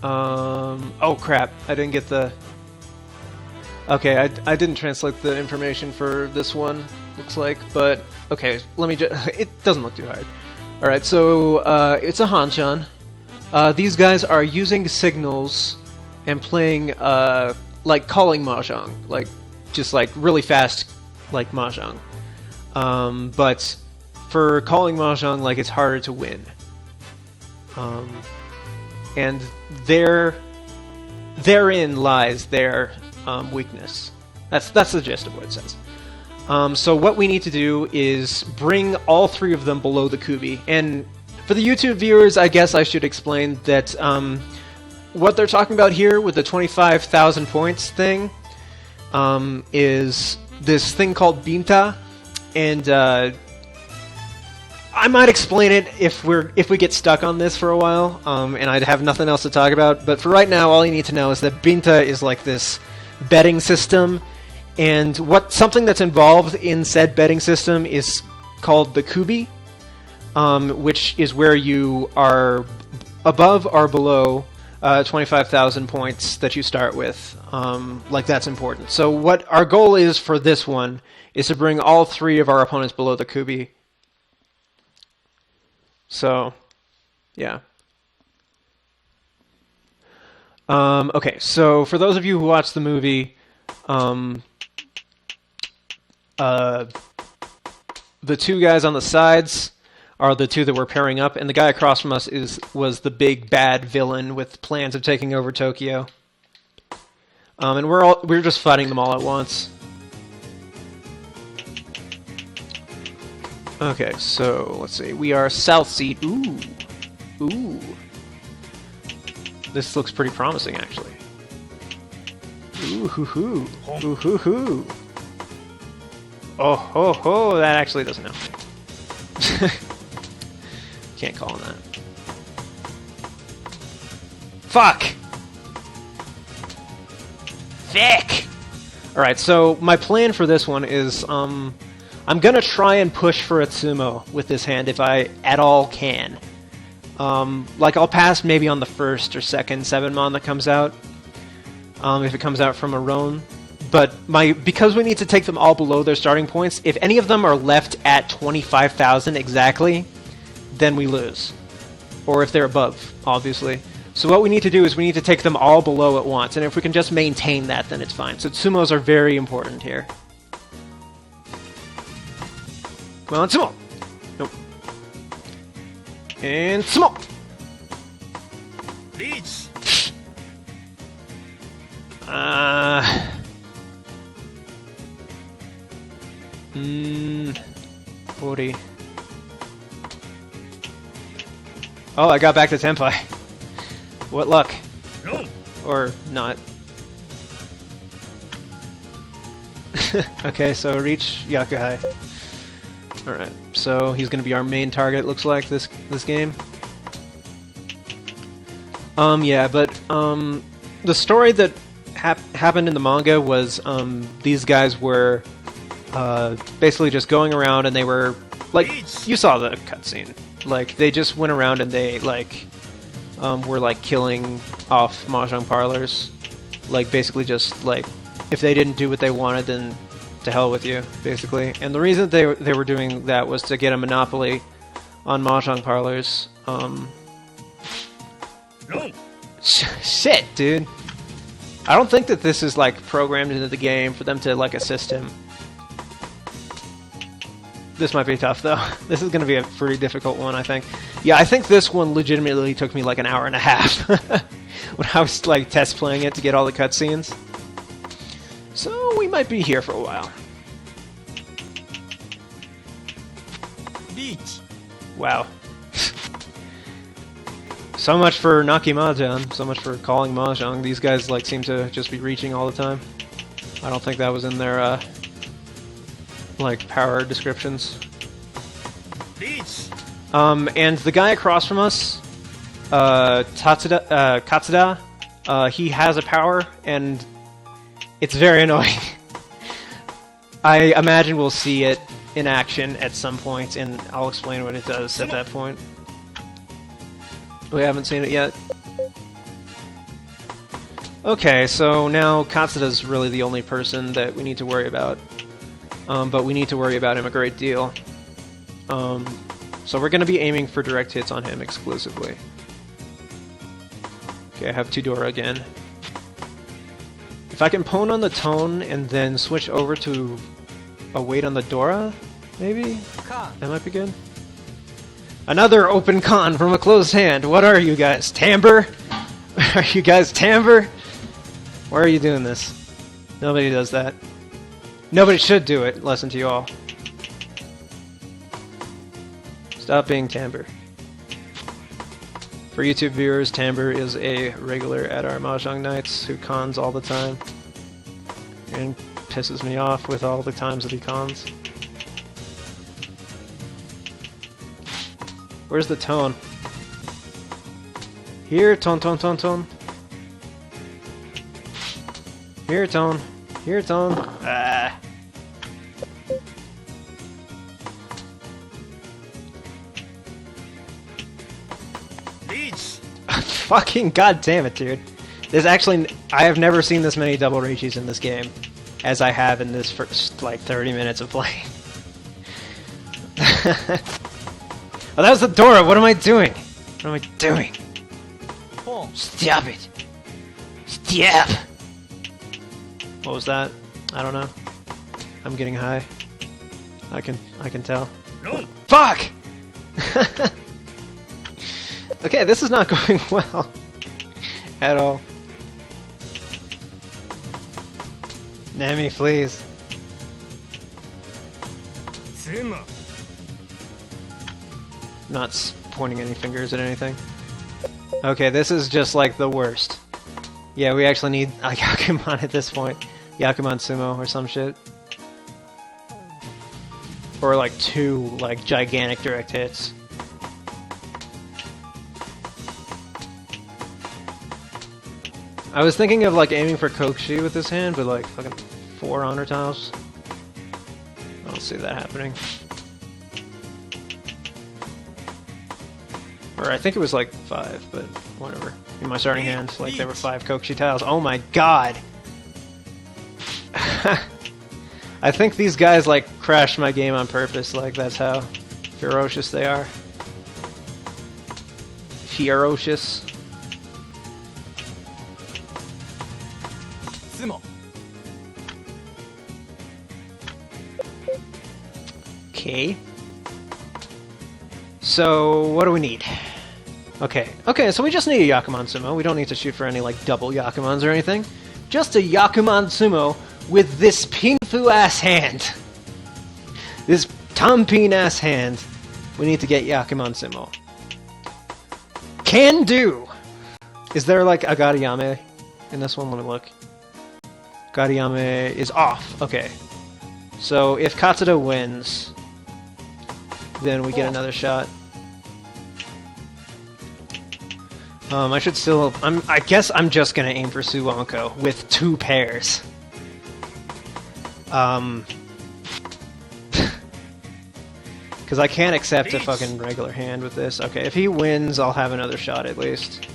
Oh crap! I didn't get the. Okay, I didn't translate the information for this one. Looks like, but okay. Let me just. It doesn't look too hard. All right, so it's a hanchan. These guys are using signals and playing like calling mahjong, like just like really fast, like mahjong. But for calling mahjong, like it's harder to win. And therein lies their weakness. That's the gist of what it says. So what we need to do is bring all three of them below the kubi. And for the YouTube viewers, I guess I should explain that what they're talking about here with the 25,000 points thing is this thing called binta, and I might explain it if we get stuck on this for a while, and I'd have nothing else to talk about. But for right now, all you need to know is that binta is like this betting system, and something that's involved in said betting system is called the kubi, which is where you are above or below 25,000 points that you start with. Like that's important. So what our goal is for this one is to bring all three of our opponents below the kubi. So, yeah. Okay, so for those of you who watched the movie, the two guys on the sides are the two that we're pairing up, and the guy across from us was the big bad villain with plans of taking over Tokyo. And we're just fighting them all at once. Okay, so let's see. We are South Seat. Ooh. Ooh. This looks pretty promising, actually. Ooh hoo hoo. Ooh hoo hoo. Oh ho ho, that actually doesn't help. Can't call on that. Fuck! Thick! Alright, so my plan for this one is, I'm gonna try and push for a tsumo with this hand if I at all can. Like I'll pass maybe on the first or second 7-mon that comes out, if it comes out from a roan. But because we need to take them all below their starting points, if any of them are left at 25,000 exactly, then we lose. Or if they're above, obviously. So what we need to do is we need to take them all below at once, and if we can just maintain that, then it's fine. So tsumos are very important here. Come on, tsumo! Nope. And tsumo! RIICHI! 40. Oh, I got back to Tenpai. What luck. No. Or not. Okay, so reach Yakuhai. Alright, so he's gonna be our main target, looks like, this game. Yeah, but, the story that happened in the manga was, these guys were, basically just going around and they were, like, you saw the cutscene. Like, they just went around and they, like, were, like, killing off Mahjong Parlors. Like, basically just, like, if they didn't do what they wanted, then to hell with you, basically. And the reason they were doing that was to get a monopoly on Mahjong Parlors. No. Shit, dude. I don't think that this is, like, programmed into the game for them to, like, assist him. This might be tough, though. This is going to be a pretty difficult one, I think. Yeah, I think this one legitimately took me, like, an hour and a half when I was, like, test playing it to get all the cutscenes. So, we might be here for a while. RIICHI! Wow. So much for Naki Mahjong, so much for calling Mahjong. These guys, like, seem to just be reaching all the time. I don't think that was in their, like, power descriptions. RIICHI! And the guy across from us, Katsuda, he has a power, and it's very annoying. I imagine we'll see it in action at some point, and I'll explain what it does at that point. We haven't seen it yet. Okay, so now Katsuda's really the only person that we need to worry about. But we need to worry about him a great deal. So we're going to be aiming for direct hits on him exclusively. Okay, I have Tudora again. If I can pwn on the Tone and then switch over to a wait on the Dora, maybe? That might be good. Another open con from a closed hand. What are you guys? Timbre? Are you guys timbre? Why are you doing this? Nobody does that. Nobody should do it. Lesson to you all. Stop being timbre. For YouTube viewers, Timbre is a regular at our Mahjong nights who cons all the time. And pisses me off with all the times that he cons. Where's the Tone? Here, Tone, Tone, Tone, Tone. Here, Tone. Here, Tone. Ah. Reach. Fucking goddamn it, dude. There's actually... I have never seen this many double RIICHIs in this game as I have in this first, like, 30 minutes of playing. Oh, that was the Dora! What am I doing? What am I doing? Stop it! Stop! What was that? I don't know. I'm getting high. I can tell. No. Fuck! Okay, this is not going well. At all. Nami, please. Not pointing any fingers at anything. Okay, this is just like the worst. Yeah, we actually need a Yakuman at this point. Yakuman Sumo or some shit. Or like 2 like gigantic direct hits. I was thinking of like aiming for Kokushi with this hand, but like fucking 4 honor tiles. I don't see that happening. Or I think it was like 5, but whatever. In my starting hand, like there were 5 Kokushi tiles. Oh my god! I think these guys like crashed my game on purpose, like that's how ferocious they are. Ferocious. Okay. So, what do we need? Okay, so we just need a Yakuman Sumo. We don't need to shoot for any, like, double Yakumans or anything. Just a Yakuman Sumo with this Pinfu-ass hand. This Tampin-ass hand. We need to get Yakuman Sumo. Can do! Is there, like, a Gariyame in this one? Let me look. Gariyame is off. Okay. So, if Katsuda wins, then we get another shot. I should still... I guess I'm just gonna aim for Suwonko with 2 pairs. Because I can't accept a fucking regular hand with this. Okay, if he wins, I'll have another shot at least.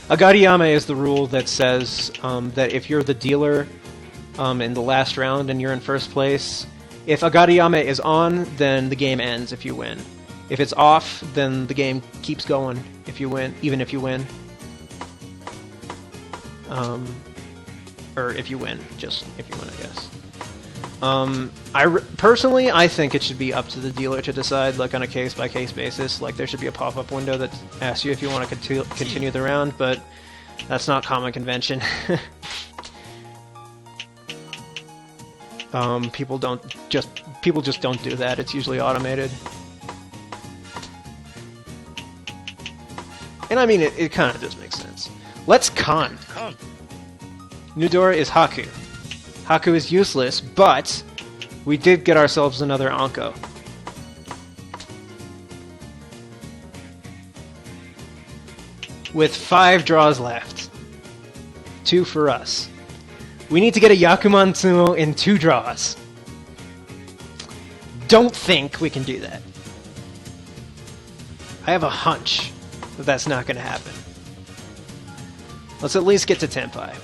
Agariyame is the rule that says that if you're the dealer in the last round and you're in first place, if Agariyame is on, then the game ends if you win. If it's off, then the game keeps going if you win, even if you win. Or if you win, just if you win, I guess. Personally, I think it should be up to the dealer to decide, like on a case-by-case basis. Like there should be a pop-up window that asks you if you want to continue the round, but that's not common convention. People just don't do that. It's usually automated. And I mean, it kind of does make sense. Let's con. Nudora is Haku. Haku is useless, but we did get ourselves another Anko. With 5 draws left. 2 for us. We need to get a Yakuman Sumo in 2 draws. Don't think we can do that. I have a hunch that that's not going to happen. Let's at least get to Tenpai.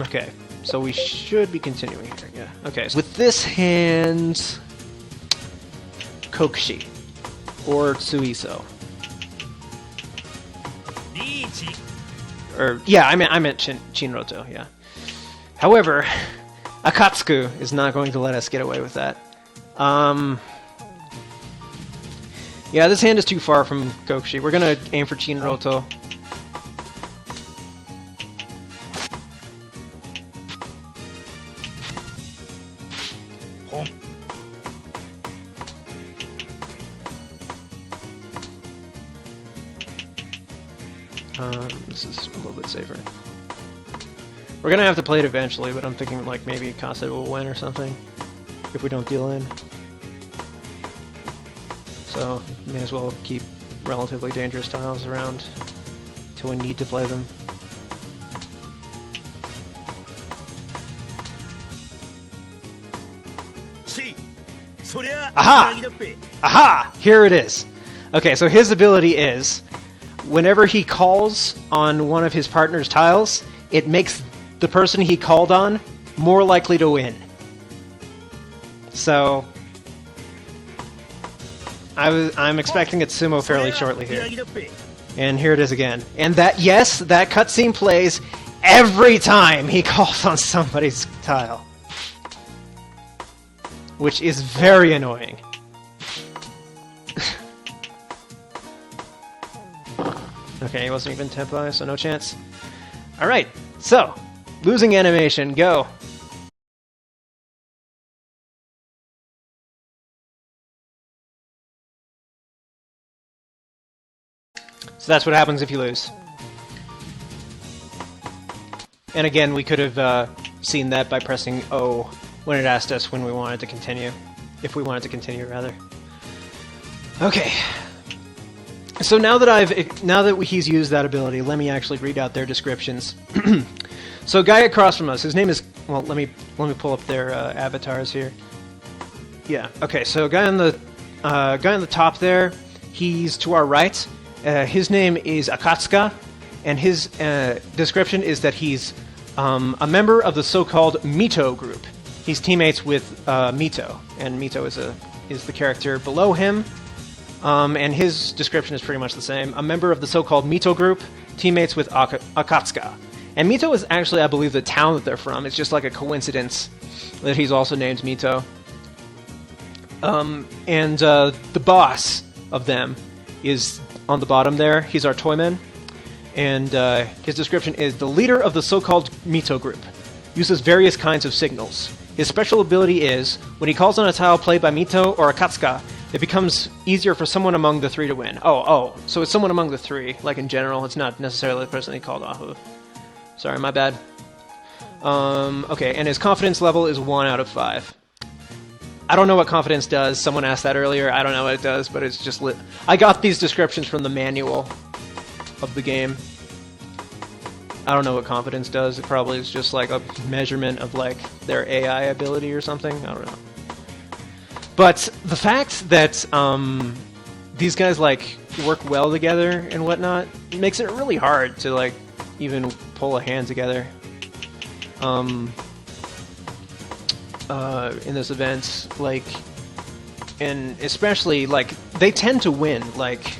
Okay, so we should be continuing here, yeah. Okay, so with this hand... Kokushi. Or Tsuiso. RIICHI. Or, yeah, I meant Shinroto, yeah. However, Akatsuku is not going to let us get away with that. Yeah, this hand is too far from Kokushi. We're gonna aim for Shinroto. This is a little bit safer. We're gonna have to play it eventually, but I'm thinking like maybe Kase will win or something if we don't deal in. So may as well keep relatively dangerous tiles around till we need to play them. Aha! Aha! Here it is. Okay, so his ability is whenever he calls on one of his partner's tiles, it makes the person he called on more likely to win. So I'm expecting Itsumo fairly shortly here. And here it is again. And that, yes, that cutscene plays every time he calls on somebody's tile. Which is very annoying. Okay, he wasn't even Tenpai, so no chance. Alright, so, losing animation, go! So that's what happens if you lose. And again, we could have seen that by pressing O when it asked us when we wanted to continue. If we wanted to continue, rather. Okay. So now that he's used that ability, let me actually read out their descriptions. So, guy across from us, his name is... Well, let me pull up their avatars here. Yeah. Okay. So, guy on the top there, he's to our right. His name is Akatsuka, and his description is that he's a member of the so-called Mito group. He's teammates with Mito, and Mito is the character below him. And his description is pretty much the same. A member of the so-called Mito group, teammates with Akatsuka. And Mito is actually, I believe, the town that they're from. It's just like a coincidence that he's also named Mito. And the boss of them is on the bottom there. He's our toyman. And his description is the leader of the so-called Mito group. Uses various kinds of signals. His special ability is, when he calls on a tile played by Mito or Akatsuka, it becomes easier for someone among the three to win. Oh, so it's someone among the three, like in general. It's not necessarily the person he called off of. Sorry, my bad. Okay, and his confidence level is 1 out of 5. I don't know what confidence does. Someone asked that earlier. I don't know what it does, but it's just lit. I got these descriptions from the manual of the game. I don't know what confidence does. It probably is just like a measurement of like their AI ability or something. I don't know. But the fact that these guys like work well together and whatnot makes it really hard to like even pull a hand together in this event. Like, and especially like they tend to win like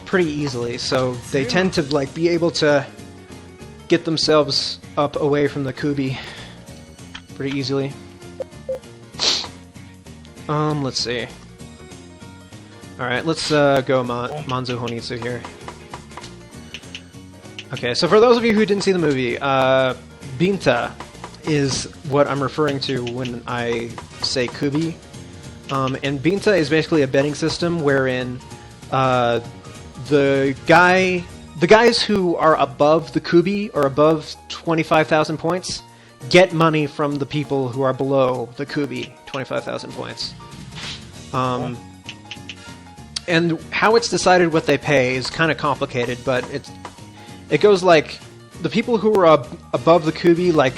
pretty easily, so they tend to like be able to get themselves up away from the Kubi pretty easily. Let's see. Alright, let's go Manzu Honitsu here. Okay, so for those of you who didn't see the movie, binta is what I'm referring to when I say Kubi. And binta is basically a betting system wherein the guys who are above the Kubi or above 25,000 points get money from the people who are below the Kubi, 25,000 points. And how it's decided what they pay is kind of complicated, but it goes like the people who are above the Kubi like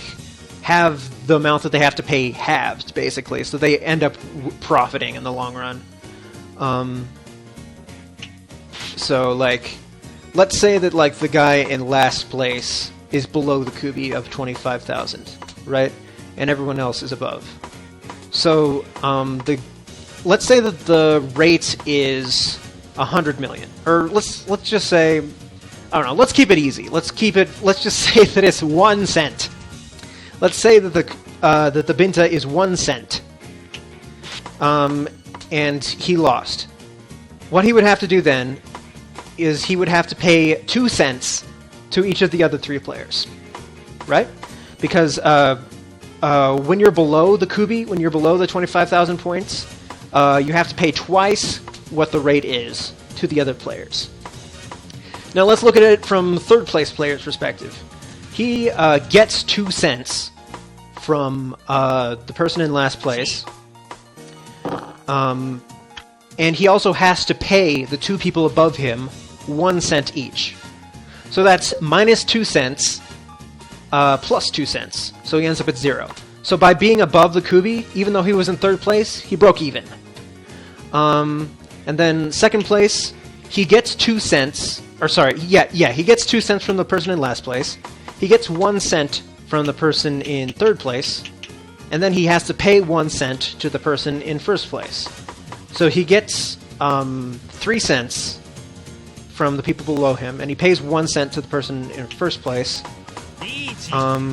have the amount that they have to pay halved, basically, so they end up profiting in the long run. So like let's say that like the guy in last place is below the kubi of 25,000, right? And everyone else is above. So let's say that the rate is 100 million, or let's just say, I don't know. Let's keep it easy. Let's just say that it's 1 cent. Let's say that the binta is 1 cent. And he lost. What he would have to do then is he would have to pay 2 cents to each of the other 3 players, right? Because when you're below the kubi, when you're below the 25,000 points, you have to pay twice what the rate is to the other players. Now let's look at it from third place player's perspective. He gets 2 cents from the person in last place. And he also has to pay the 2 people above him 1 cent each. So that's minus 2 cents plus 2 cents. So he ends up at 0. So by being above the kubi, even though he was in third place, he broke even. And then second place, he gets 2 cents. Or sorry, he gets 2 cents from the person in last place. He gets 1 cent from the person in third place. And then he has to pay 1 cent to the person in first place. So he gets 3 cents from the people below him, and he pays 1 cent to the person in first place.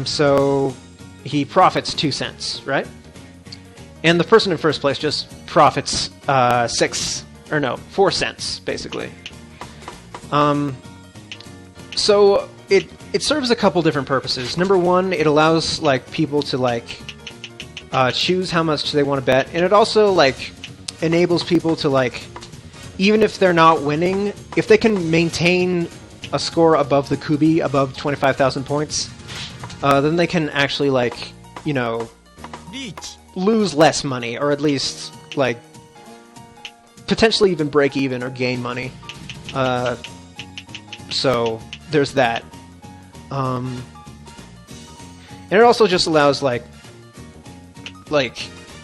So he profits 2 cents, right? And the person in first place just profits 4 cents, basically. So it serves a couple different purposes. Number one, it allows like people to like choose how much they want to bet, and it also like enables people to like, even if they're not winning, if they can maintain a score above the kubi, above 25,000 points, then they can actually like, you know, lose less money, or at least like potentially even break even or gain money. So there's that. And it also just allows like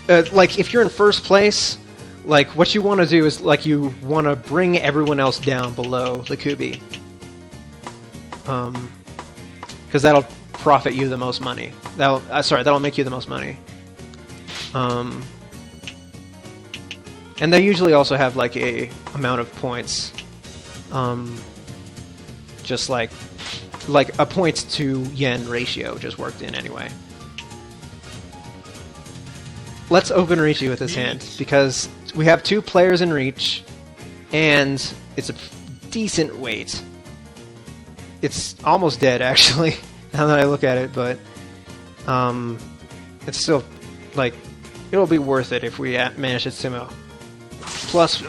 if you're in first place, like what you want to do is like you want to bring everyone else down below the kubi, because that'll profit you the most money. That'll make you the most money. And they usually also have like a amount of points, just like a point to yen ratio just worked in anyway. Let's open RIICHI with this hand, because we have 2 players in reach, and it's a decent weight. It's almost dead, actually, now that I look at it, but it's still, like, it'll be worth it if we manage its sumo. Plus...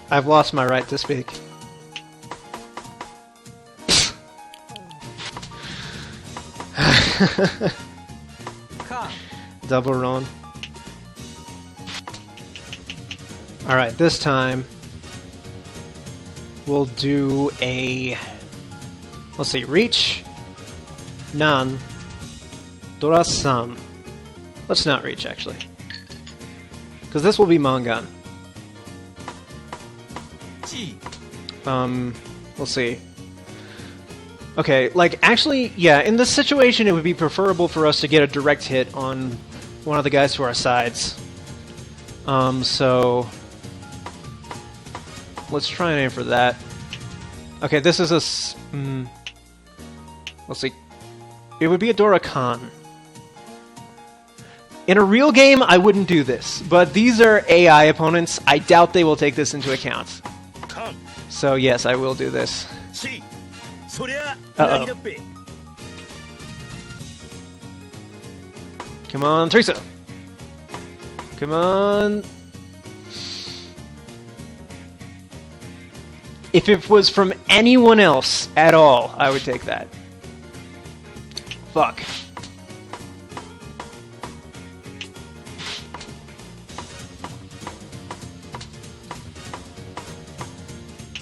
I've lost my right to speak. Double run. Alright, this time we'll do a... let's see, reach, nan, dorasan. Let's not reach, actually. Because this will be mangan. We'll see. Okay, like, actually, yeah, in this situation it would be preferable for us to get a direct hit on one of the guys to our sides. So... let's try and aim for that. Okay, this is a... let's see. It would be a Dorakan. In a real game, I wouldn't do this, but these are AI opponents. I doubt they will take this into account. So yes, I will do this. Uh-oh. Come on, Teresa. Come on. If it was from anyone else at all, I would take that. Fuck.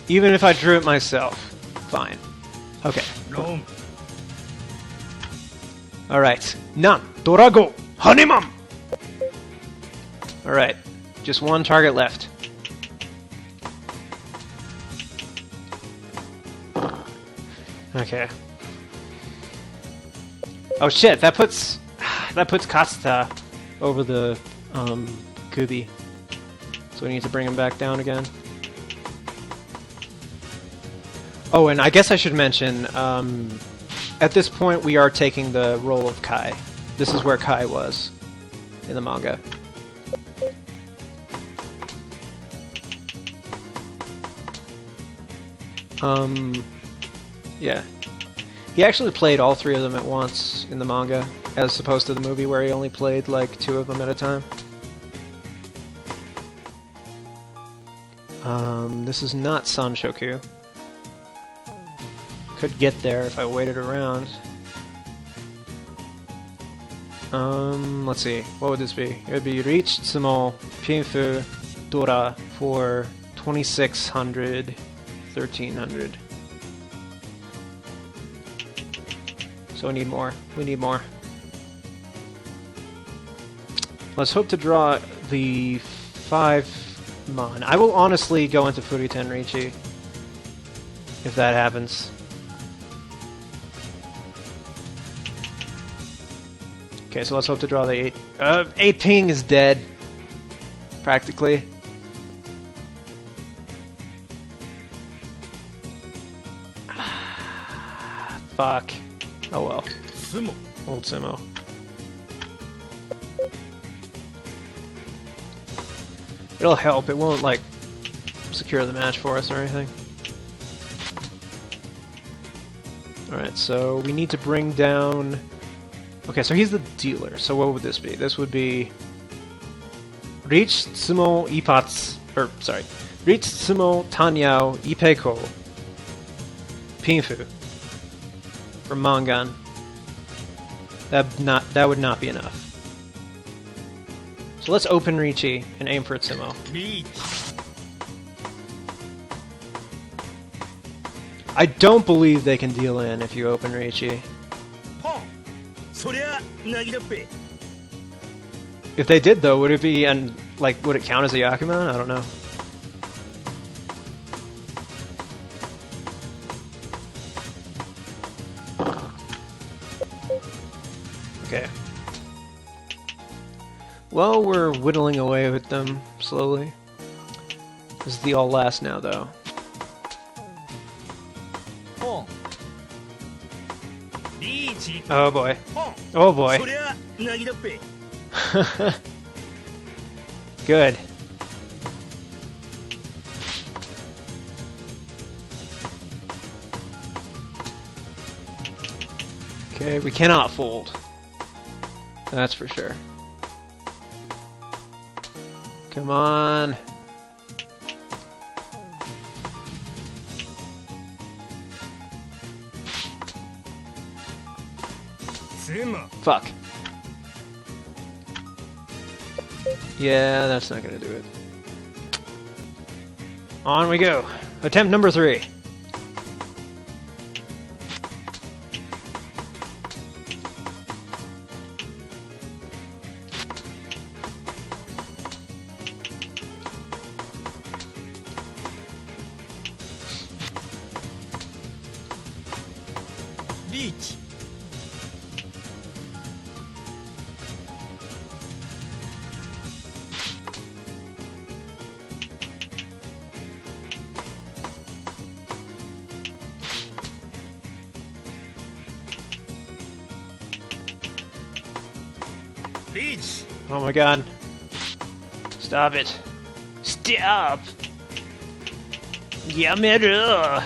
Even if I drew it myself, fine. Okay. Roam. Alright. Nan, Dorago, Hanemam! Alright. Just one target left. Okay. Oh shit, that puts Katsuta over the Kubi. So we need to bring him back down again. Oh, and I guess I should mention, at this point we are taking the role of Kai. This is where Kai was in the manga. Yeah. He actually played all three of them at once in the manga, as opposed to the movie where he only played like two of them at a time. This is not Sanshoku. Could get there if I waited around. Let's see. What would this be? It would be Reach, Tsumo, Pinfu, Dora for 2600, 1300. So we need more. We need more. Let's hope to draw the 5 Mon. I will honestly go into Furiten RIICHI if that happens. Okay, so let's hope to draw the 8. 8 ping is dead. Practically. Fuck. Oh well. Sumo. Old Sumo. It'll help. It won't, like, secure the match for us or anything. Alright, so we need to bring down... Okay, so he's the dealer. So what would this be? This would be... Reach, Tsumo, Ipats... Or, sorry. Reach, Tsumo, Tanyao, Ipeko, Pinfu. For Mangan. That would not be enough. So let's open RIICHI and aim for Tsumo. I don't believe they can deal in if you open RIICHI. If they did though, would it be would it count as a Yakuman? I don't know. Okay. Well, we're whittling away with them slowly. This is the all last now, though. Oh boy. Oh boy. Good. Okay, we cannot fold. That's for sure. Come on. Fuck. Yeah, that's not gonna do it. On we go. Attempt number 3. RIICHI. Oh my god. Stop it. Stop! Yameru!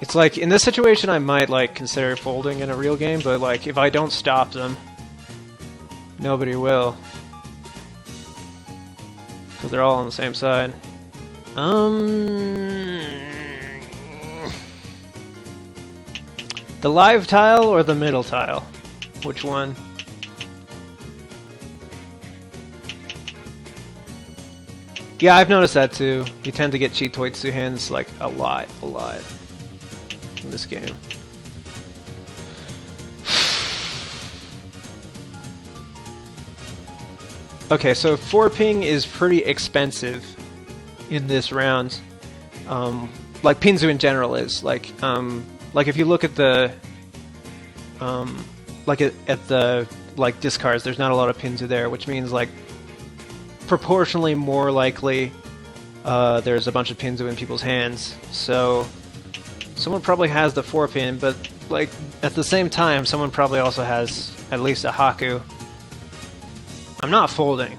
It's like, in this situation I might, like, consider folding in a real game, but, like, if I don't stop them, nobody will. Because they're all on the same side. The live tile or the middle tile? Which one? Yeah, I've noticed that too. You tend to get Chitoitsu hands like a lot in this game. Okay, so 4 ping is pretty expensive in this round. Like Pinzu in general is. Like if you look at the at the like discards, there's not a lot of Pinzu there, which means like proportionally more likely there's a bunch of Pinzu in people's hands. So someone probably has the 4 pin, but like at the same time, someone probably also has at least a Haku. I'm not folding.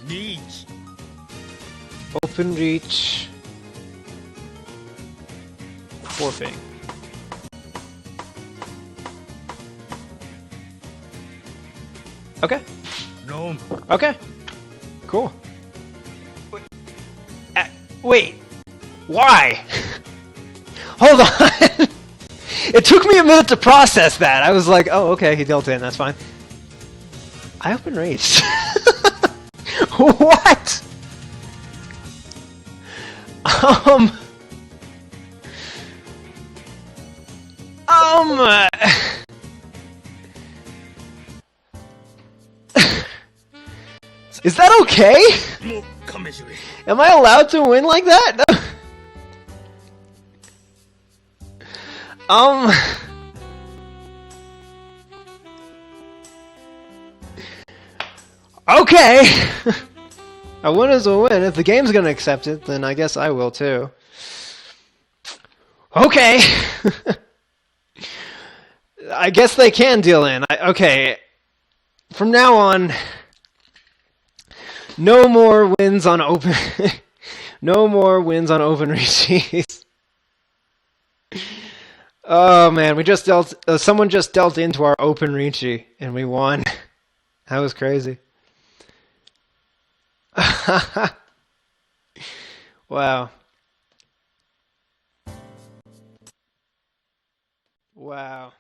Reach. Open reach. 4 ping. Okay. No. Okay. Cool. Wait. Why? Hold on. It took me a minute to process that. I was like, oh, okay, he dealt in. That's fine. I open reached. What? Is that okay? Am I allowed to win like that? Okay. A win is a win. If the game's gonna accept it, then I guess I will too. Okay. I guess they can deal in. Okay. From now on, no more wins on open. No more wins on open RIICHIs. Oh man, we just dealt. Someone just dealt into our open RIICHI, and we won. That was crazy. Wow. Wow.